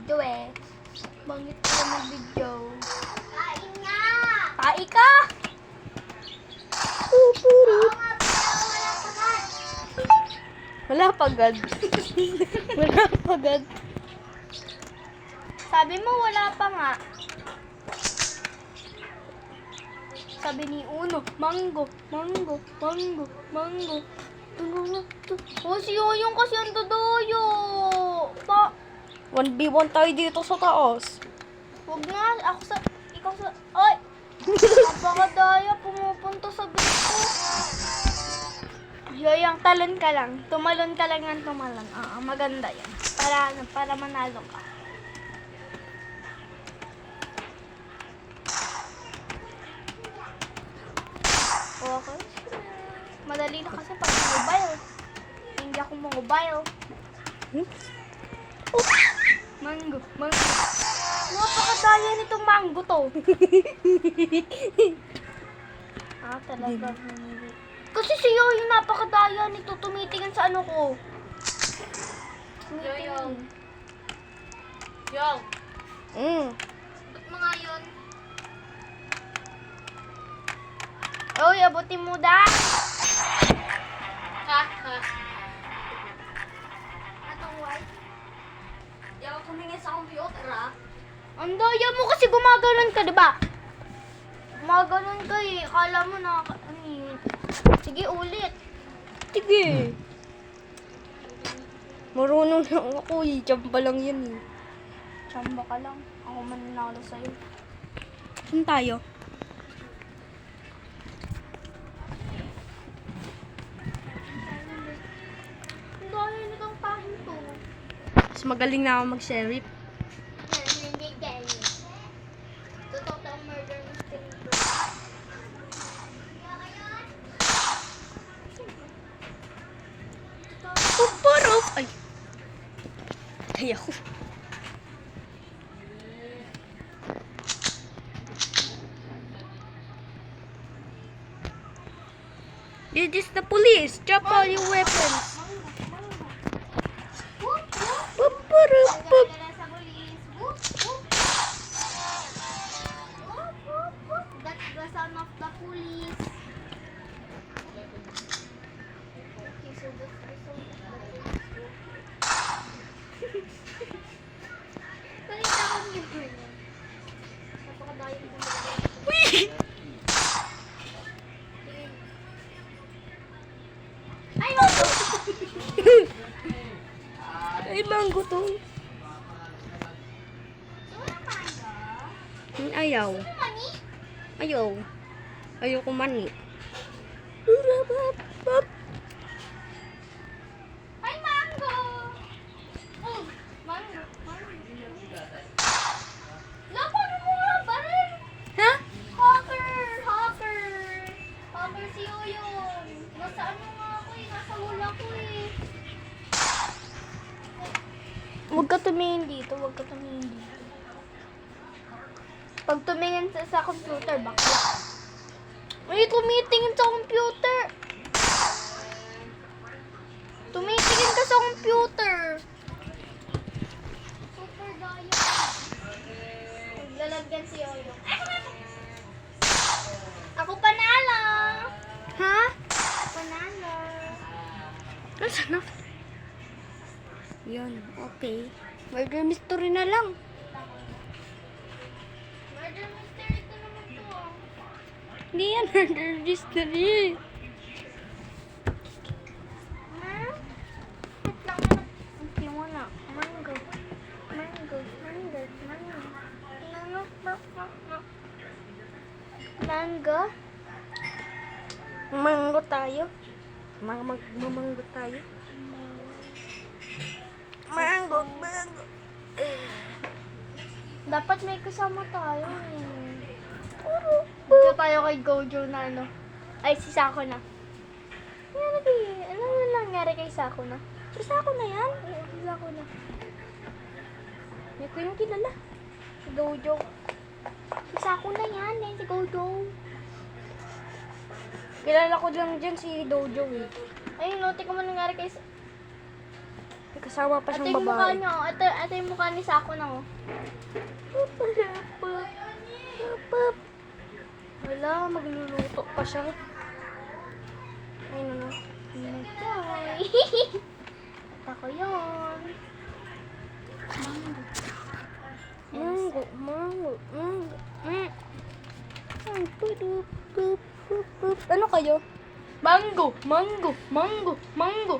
mag-video eh. Bangit ka mag-video. Kain nga! Kain ka! Wala pagad. Wala pagad. Sabi mo wala pa nga. Sabi ni Uno, mango, mango, mango, mango. Oh, si Yoyong kasi ang dodoyo. 1v1 tayo dito sa taas. Huwag nga, ikaw sa, ay! Napakadaya, pumupunta sa gusto. Yoyong, talon ka lang. Tumalon ka lang ng tumalon. Maganda yan. Para manalo ka. Okay. Madali na kasi pag mobile. Hindi ako mobile. Mango, mango. Napakadaya nitong mango to. Talaga. Kasi si Yoyo napakadaya nito. Tumitingin sa ano ko. Yoyo. Yo. Ba't mga yun? Oy, abutin mo da. Anong white? Di ako tumingin sa computer, ha? Ang daya mo kasi gumaganon ka, di ba? Gumaganon ka eh. Akala mo na... Sige, ulit. Sige. Marunong lang ako eh. Chamba lang yan eh. Chamba ka lang. Ako mananalo sa'yo. Saan tayo? Mas magaling na ako mag-sheriff. Hindi kayo. Totoo ang murder mystery. Puparop! Ay! Ay ako. It is the police. Drop all your weapons. That's the sound of the police. Okay, so that's the sound of the police. Balita ko niyo po yun. Napakadayo ko na. Ay, mango! Ay, mango to. Ayaw. Ayaw. Ayaw ko mani. Ay, mango! Oh, mango. Lapa na mo nga ba rin? Ha? Hacker! Hacker si Yoyon. Nasa ano nga ako eh. Nasa hula ko eh. Huwag ka tumingin dito. Pag tumingin sa computer, bakla. Ay, tumitingin sa computer. Tumitingin ka sa computer. Super daya. Naglalagyan si Yoyo. Ako panalo. Ha? Panalo. Nasaan na? Yun, okay. Murder mystery na lang. Murder mystery ito naman to. Hindi yan murder mystery. Okay mo na. Mango. Mango tayo. Mango tayo. Mango. Dapat may kasama tayo eh. Dito tayo kay Gojo na ano. Ay, si Sako na. Ano nangyari kay Sako na? Si Sako na yan? Si Sako na. Hindi ko yung kilala. Si Gojo. Si Sako na yan. Si Gojo. Kilala ko lang dyan si Dojo eh. Ayun no, tika mo nangyari kay May kasama pa Ito siyang yung mukha babae. niyo. Ito yung mukha ni Sako na, oh. Wala, magluluto pa siya. Ayun na. Ay. At ako yun. Mango, mango, mango. Ay, pudup, pup, pup, pup. Ano kayo? Mango, mango, mango, mango.